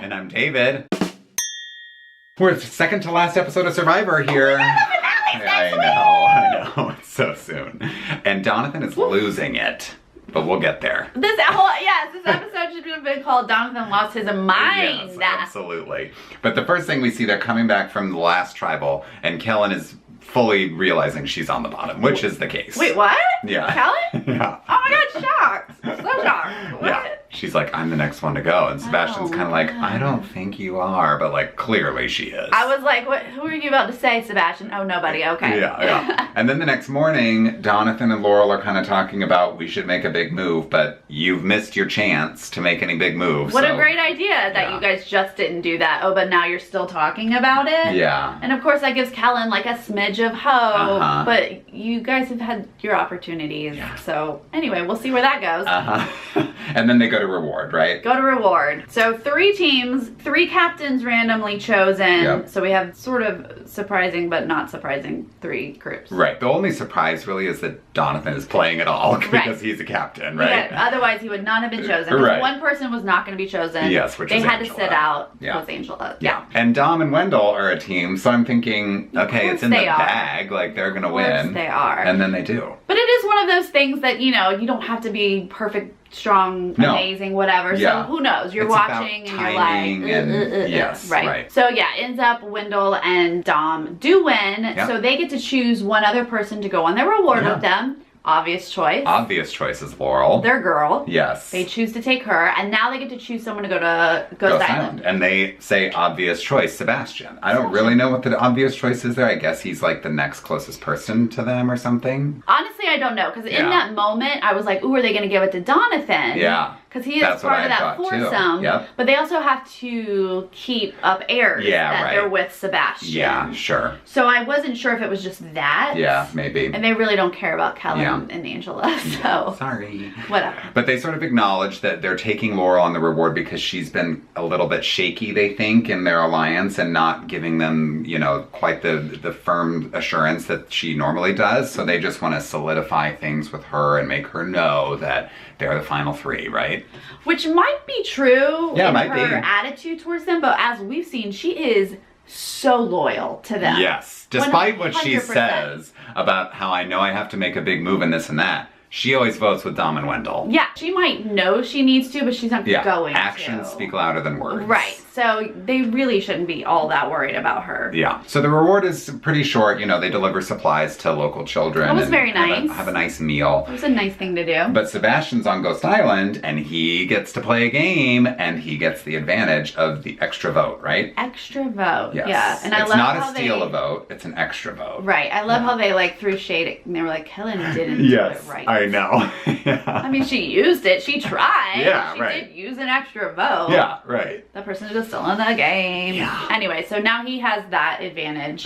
And I'm David. We're second to last episode of Survivor here. I know. It's so soon. And Donathan is losing it. But we'll get there. This episode should have been called Donathan Lost His Mind. Yes, absolutely. But the first thing we see, they're coming back from the last tribal, and Kellen is fully realizing she's on the bottom, which is the case. Wait, what? Yeah. Kellen? Yeah. Oh my god, shocked. So shocked. What? Yeah. She's like, I'm the next one to go. And Sebastian's kind of like, I don't think you are, but like, clearly she is. I was like, what? Who are you about to say, Sebastian? Oh, nobody. Okay. Yeah. And then the next morning, Donathan and Laurel are kind of talking about we should make a big move, but you've missed your chance to make any big moves. What a great idea that you guys just didn't do that. Oh, but now you're still talking about it? Yeah. And of course that gives Kellen like a smidge of hope, but you guys have had your opportunities. Yeah. So anyway, we'll see where that goes. And then they go to reward, right? Go to reward. So 3 teams, 3 captains randomly chosen. Yep. So we have sort of surprising but not surprising 3 groups. Right. The only surprise really is that Donathan is playing it all because he's a captain, right? Yeah, otherwise he would not have been chosen. Right. One person was not going to be chosen. Yes, which they is had Angela. to sit out. Yeah. Was Angela. Yeah. And Dom and Wendell are a team, so I'm thinking, okay, it's in the bag, like they're going to win. Of course they are. And then they do. But it is one of those things that, you know, you don't have to be perfect, strong, amazing, whatever. Yeah. So who knows? You're watching and you're like, yes, right. So yeah, ends up Wendell and Dom do win. Yep. So they get to choose one other person to go on their reward with them. Obvious choice. Obvious choice is Laurel. Their girl. Yes. They choose to take her, and now they get to choose someone to go to Ghost Island. And they say obvious choice, Sebastian. I don't really know what the obvious choice is there. I guess he's like the next closest person to them or something. Honestly, I don't know, because in that moment, I was like, ooh, are they going to give it to Donathan? Yeah. Because he is part of that foursome. Yep. But they also have to keep up airs that they're with Sebastian. Yeah, sure. So I wasn't sure if it was just that. Yeah, maybe. And they really don't care about Kellen and Angela, so. Sorry. Whatever. But they sort of acknowledge that they're taking Laurel on the reward because she's been a little bit shaky, they think, in their alliance and not giving them, you know, quite the firm assurance that she normally does. So they just want to solidify things with her and make her know that they're the final 3, right? Which might be true in might her attitude towards them, but as we've seen, she is so loyal to them. Yes. Despite 100%. What she 100%. says about how I know I have to make a big move in this and that, she always votes with Dom and Wendell. Yeah, she might know she needs to, but she's not going Actions speak louder than words. Right. So they really shouldn't be all that worried about her. Yeah. So the reward is pretty short. You know, they deliver supplies to local children. That was very nice. Have a nice meal. It was a nice thing to do. But Sebastian's on Ghost Island, and he gets to play a game, and he gets the advantage of the extra vote, right? Extra vote. Yes. Yeah. And I love how it's not a steal a vote, it's an extra vote. Right. I love how they like threw shade and they were like, Kellen didn't do it right. I know. I mean, she used it. She tried. Yeah, she right. did use an extra vote. Yeah, right. That person is still in the game. Yeah. Anyway, so now he has that advantage.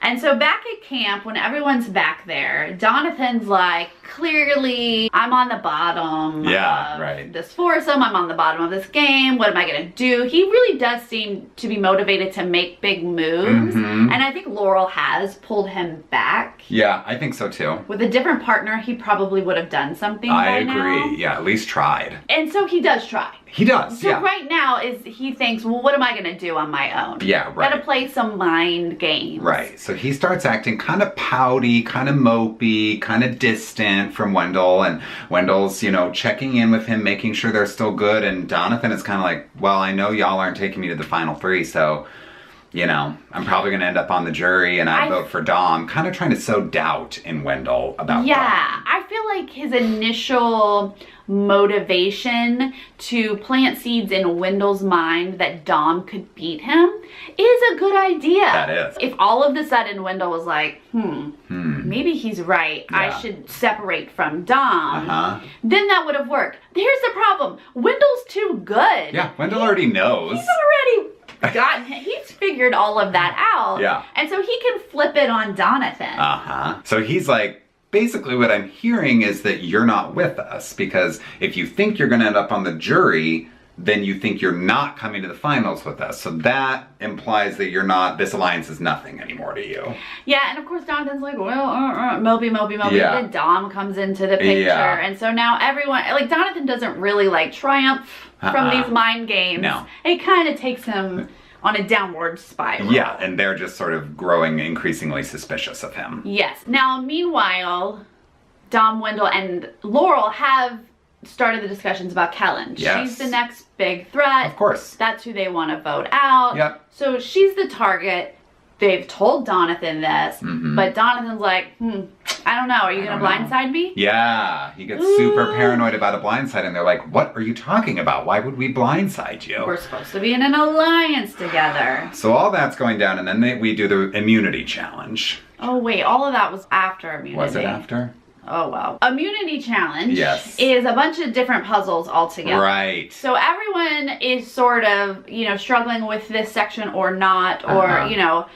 And so back at camp, when everyone's back there, Donathan's like, clearly, I'm on the bottom of this foursome. I'm on the bottom of this game. What am I going to do? He really does seem to be motivated to make big moves. And I think Laurel has pulled him back. Yeah, I think so too. With a different partner, he probably would have done something by now. I agree. Yeah, at least tried. And so he does try. He does, So right now he thinks, well, what am I going to do on my own? Yeah, right. Gotta play some mind games. Right. So he starts acting kind of pouty, kind of mopey, kind of distant from Wendell. And Wendell's, you know, checking in with him, making sure they're still good. And Donathan is kind of like, well, I know y'all aren't taking me to the final 3, so, you know, I'm probably going to end up on the jury and I vote for Dom. Kind of trying to sow doubt in Wendell about Dom. I feel like his initial motivation to plant seeds in Wendell's mind that Dom could beat him is a good idea. That is. If all of a sudden Wendell was like, maybe he's right. Yeah. I should separate from Dom. Then that would have worked. Here's the problem. Wendell's too good. Yeah, Wendell already knows. He's already he's figured all of that out. Yeah. And so he can flip it on Donathan. So he's like, basically what I'm hearing is that you're not with us because if you think you're going to end up on the jury, then you think you're not coming to the finals with us. So that implies that you're not, this alliance is nothing anymore to you. Yeah, and of course Jonathan's like, well, Moby. Yeah. Then Dom comes into the picture. Yeah. And so now everyone, like Jonathan doesn't really like triumph from these mind games. No. It kind of takes him on a downward spiral. Yeah, and they're just sort of growing increasingly suspicious of him. Yes. Now, meanwhile, Dom, Wendell, and Laurel have started the discussions about Kellen. Yes. She's the next big threat. Of course. That's who they want to vote out. Yep. So she's the target. They've told Donathan this, but Donathan's like, I don't know, are you going to blindside me? Yeah, he gets super paranoid about a blindside, and they're like, what are you talking about? Why would we blindside you? We're supposed to be in an alliance together. So all that's going down, and then we do the immunity challenge. Oh wait, all of that was after immunity. Was it after? Oh, wow. Immunity challenge yes. is a bunch of different puzzles all together. Right. So everyone is sort of, you know, struggling with this section or not, or, you know,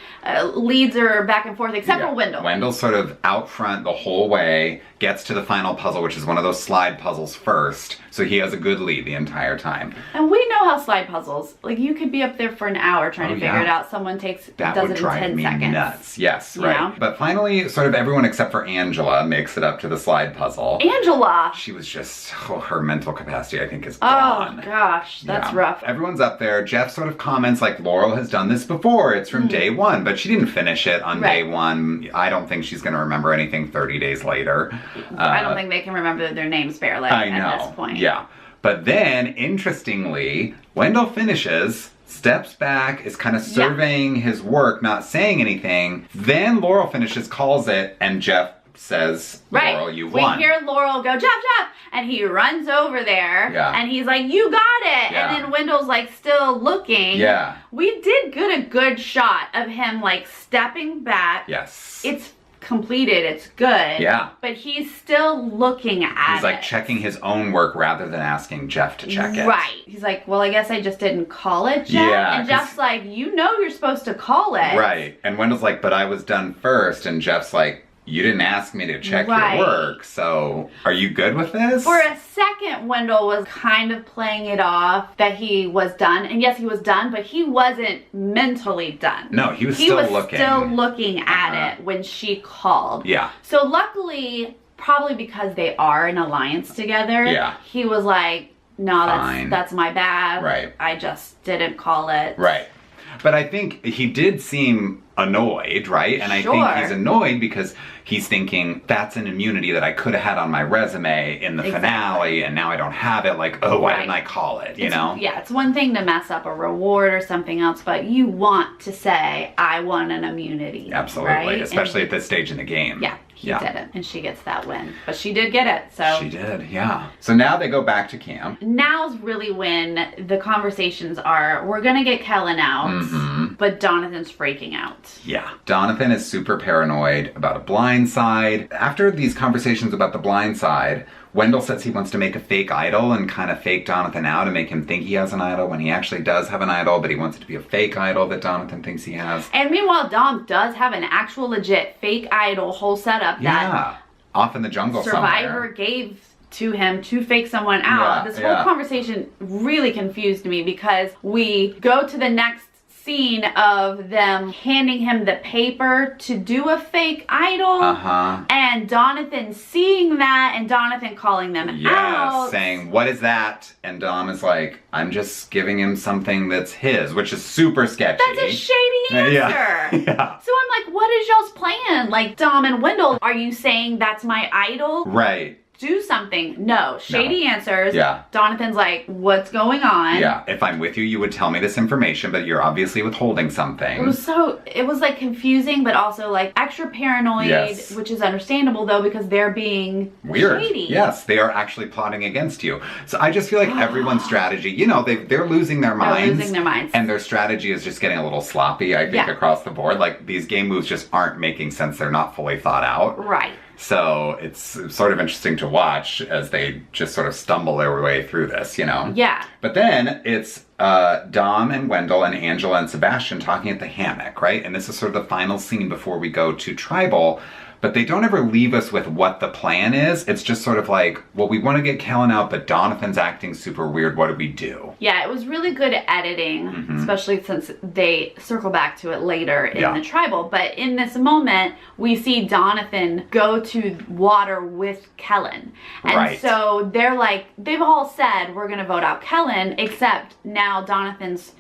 leads are back and forth, except for Wendell. Wendell's sort of out front the whole way, gets to the final puzzle, which is one of those slide puzzles first. So he has a good lead the entire time. And we know how slide puzzles, like you could be up there for an hour trying to figure it out. Someone does it in 10 seconds. That would drive me nuts. Yes, right. You know? But finally, sort of everyone except for Angela makes it up to the slide puzzle. Angela! She was just, her mental capacity I think is gone. Oh gosh, that's rough. Everyone's up there. Jeff sort of comments like, Laurel has done this before. It's from day one, but she didn't finish it on day one. I don't think she's going to remember anything 30 days later. I don't think they can remember their names barely at this point. Yeah. But then, interestingly, Wendell finishes, steps back, is kind of surveying his work, not saying anything. Then Laurel finishes, calls it, and Jeff says, Laurel, you won. We hear Laurel go, Jeff, and he runs over there, and he's like, you got it. And then Wendell's like still looking. Yeah. We did get a good shot of him like stepping back. Yes. It's completed, it's good. Yeah. But he's still looking at it. He's like checking his own work rather than asking Jeff to check it. Right. He's like, well, I guess I just didn't call it, Jeff. Yeah, and Jeff's like, you know you're supposed to call it. Right. And Wendell's like, but I was done first. And Jeff's like, you didn't ask me to check your work, so are you good with this? For a second, Wendell was kind of playing it off that he was done. And yes, he was done, but he wasn't mentally done. No, he was still looking. He was still looking at it when she called. Yeah. So luckily, probably because they are in alliance together, he was like, no, that's my bad. Right. I just didn't call it. Right. But I think he did seem annoyed, right? And I think he's annoyed because he's thinking, that's an immunity that I could have had on my resume in the finale, and now I don't have it. Like, oh, why didn't I call it, you know? Yeah, it's one thing to mess up a reward or something else, but you want to say, I won an immunity. Absolutely, right? Especially at this stage in the game. Yeah. He didn't, and she gets that win. But she did get it, so. She did, yeah. So now they go back to camp. Now's really when the conversations are, we're gonna get Kellen out, but Donathan's freaking out. Yeah. Donathan is super paranoid about a blind side. After these conversations about the blind side, Wendell says he wants to make a fake idol and kind of fake Donathan out and make him think he has an idol when he actually does have an idol, but he wants it to be a fake idol that Donathan thinks he has. And meanwhile, Dom does have an actual legit fake idol whole setup that off in the jungle Survivor gave to him to fake someone out. This whole conversation really confused me because we go to the next scene of them handing him the paper to do a fake idol, and Donathan seeing that, and Donathan calling them out. Saying, what is that? And Dom is like, I'm just giving him something that's his, which is super sketchy. That's a shady answer. So I'm like, what is y'all's plan? Like, Dom and Wendell, are you saying that's my idol? Right. Do something. No. Shady answers. Donathan's like, what's going on? Yeah. If I'm with you, you would tell me this information, but you're obviously withholding something. It was like confusing, but also like extra paranoid, which is understandable though, because they're being weird. Shady. Yes. They are actually plotting against you. So I just feel like everyone's strategy, you know, they're losing their minds. They're losing their minds. And their strategy is just getting a little sloppy, I think, across the board. Like, these game moves just aren't making sense. They're not fully thought out. Right. So it's sort of interesting to watch as they just sort of stumble their way through this, you know? Yeah. But then it's Dom and Wendell and Angela and Sebastian talking at the hammock, right? And this is sort of the final scene before we go to Tribal. but they don't ever leave us with what the plan is. It's just sort of like, well, we want to get Kellen out, but Donathan's acting super weird. What do we do? Yeah, it was really good editing, especially since they circle back to it later in the tribal. But in this moment, we see Donathan go to water with Kellen. And so they're like, they've all said, we're going to vote out Kellen, except now Donathan's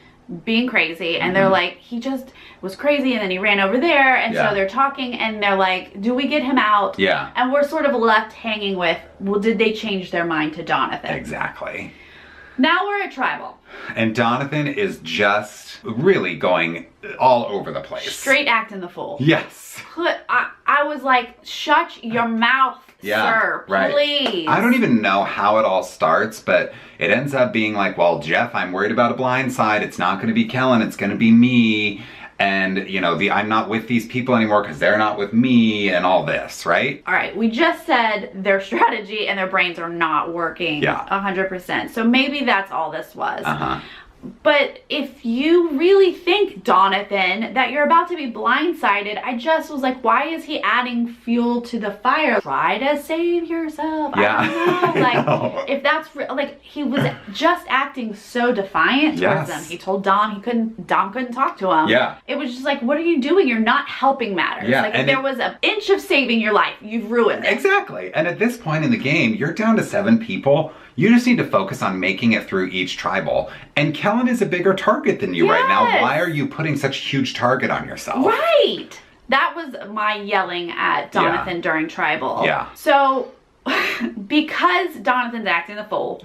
being crazy, and they're like, he just was crazy and then he ran over there, and so they're talking and they're like, do we get him out? And we're sort of left hanging with, well, did they change their mind to Donathan? Exactly. Now we're at tribal, and Donathan is just really going all over the place, straight acting the fool. Yes. I was like, shut your mouth, sir, please. I don't even know how it all starts, but it ends up being like, well, Jeff, I'm worried about a blind side. It's not going to be Kellen. It's going to be me. And, you know, I'm not with these people anymore because they're not with me and all this, right? All right. We just said their strategy and their brains are not working 100%. So maybe that's all this was. But if you really think, Donathan, that you're about to be blindsided, I just was like, why is he adding fuel to the fire? Try to save yourself. I don't know. Like, if that's like, he was just acting so defiant towards them. He told Dom Dom couldn't talk to him. It was just like, what are you doing? You're not helping matters. Like, if there was an inch of saving your life, you've ruined it. Exactly. And at this point in the game, you're down to 7 people. You just need to focus on making it through each tribal. And Kellen is a bigger target than you right now. Why are you putting such a huge target on yourself? Right. That was my yelling at Donathan during tribal. So, because Donathan's acting the fool,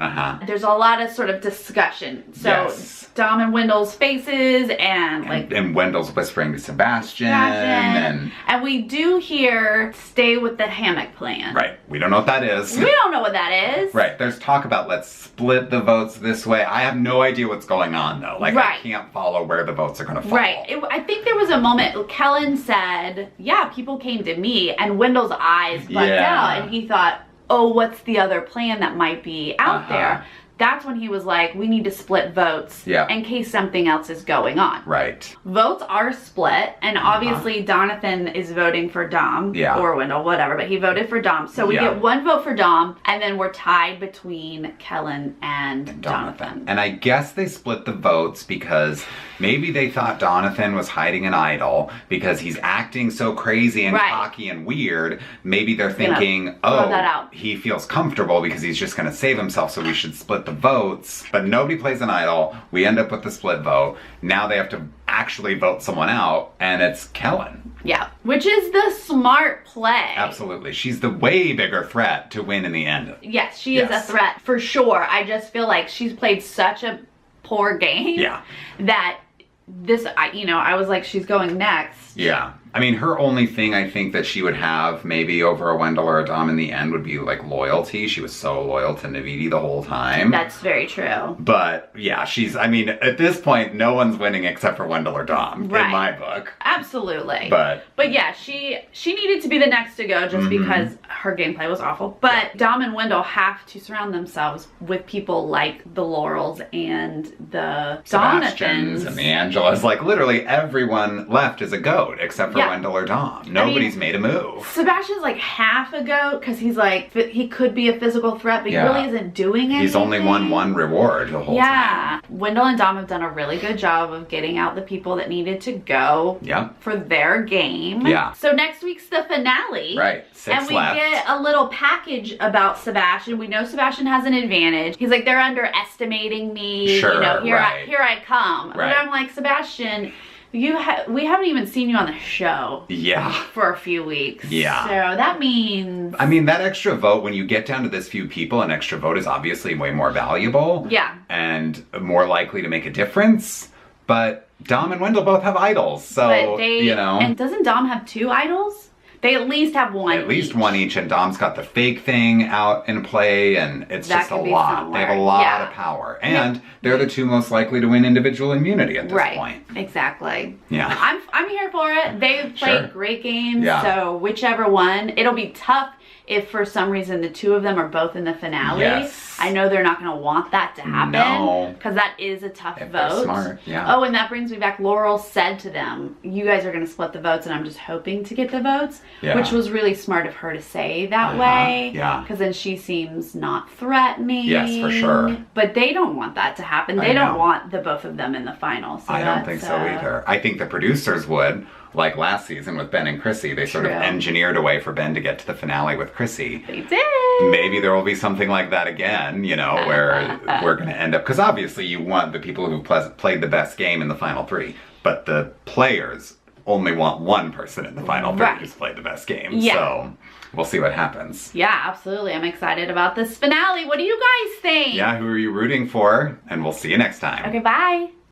there's a lot of sort of discussion. So Dom and Wendell's faces and Wendell's whispering to Sebastian. And we do hear stay with the hammock plan. Right. We don't know what that is. We don't know what that is. Right. There's talk about let's split the votes this way. I have no idea what's going on though. Like I can't follow where the votes are going to fall. Right. I think there was a moment Kellen said, yeah, people came to me, and Wendell's eyes bugged out and he thought, oh, what's the other plan that might be out there? That's when he was like, we need to split votes in case something else is going on. Right. Votes are split, and obviously Donathan is voting for Dom or Wendell, whatever, but he voted for Dom. So we get 1 vote for Dom, and then we're tied between Kellen and Donathan. And I guess they split the votes because maybe they thought Donathan was hiding an idol because he's acting so crazy and cocky and weird. Maybe they're thinking, oh, he feels comfortable because he's just going to save himself, so we should split the votes. But nobody plays an idol. We end up with the split vote. Now they have to actually vote someone out, and it's Kellen. Yeah, which is the smart play. Absolutely. She's the way bigger threat to win in the end. Yes, she is a threat for sure. I just feel like she's played such a poor game that this, I was like, she's going next. Yeah. I mean, her only thing I think that she would have maybe over a Wendell or a Dom in the end would be like loyalty. She was so loyal to Naviti the whole time. That's very true. But yeah, I mean, at this point, no one's winning except for Wendell or Dom in my book. Absolutely. But yeah, she needed to be the next to go just because her gameplay was awful. But Dom and Wendell have to surround themselves with people like the Laurels and the Sebastians and the Angelas. Like literally everyone left is a goat except for Wendell or Dom. Nobody's made a move. Sebastian's like half a goat because he's like, he could be a physical threat, but he really isn't doing anything. He's only won 1 reward the whole time. Wendell and Dom have done a really good job of getting out the people that needed to go for their game. So next week's the finale. Right. 6 left. And we get a little package about Sebastian. We know Sebastian has an advantage. He's like, they're underestimating me. Sure, here I come. But I'm like, Sebastian, we haven't even seen you on the show for a few weeks. So that means... I mean, that extra vote, when you get down to this few people, an extra vote is obviously way more valuable. And more likely to make a difference. But Dom and Wendell both have idols, so, And doesn't Dom have 2 idols? They at least have 1 At least 1 each, and Dom's got the fake thing out in play, and it's just a lot. They have a lot of power. And they're the 2 most likely to win individual immunity at this point. Exactly. Yeah. I'm here for it. They've played great games, so whichever one. It'll be tough if for some reason the 2 of them are both in the finale. I know they're not going to want that to happen. No. Because that is a tough If vote. they're smart, yeah. Oh, and that brings me back. Laurel said to them, you guys are going to split the votes and I'm just hoping to get the votes. Yeah. Which was really smart of her to say that way. Yeah. Because then she seems not threatening. Yes, for sure. But they don't want that to happen. They don't want the both of them in the final. So I don't think so either. I think the producers would. Like last season with Ben and Chrissy, they sort of engineered a way for Ben to get to the finale with Chrissy. They did. Maybe there will be something like that again, you know, where we're going to end up... Because obviously you want the people who played the best game in the final 3. But the players only want one person in the final 3 who's played the best game. Yeah. So we'll see what happens. Yeah, absolutely. I'm excited about this finale. What do you guys think? Yeah, who are you rooting for? And we'll see you next time. Okay, bye.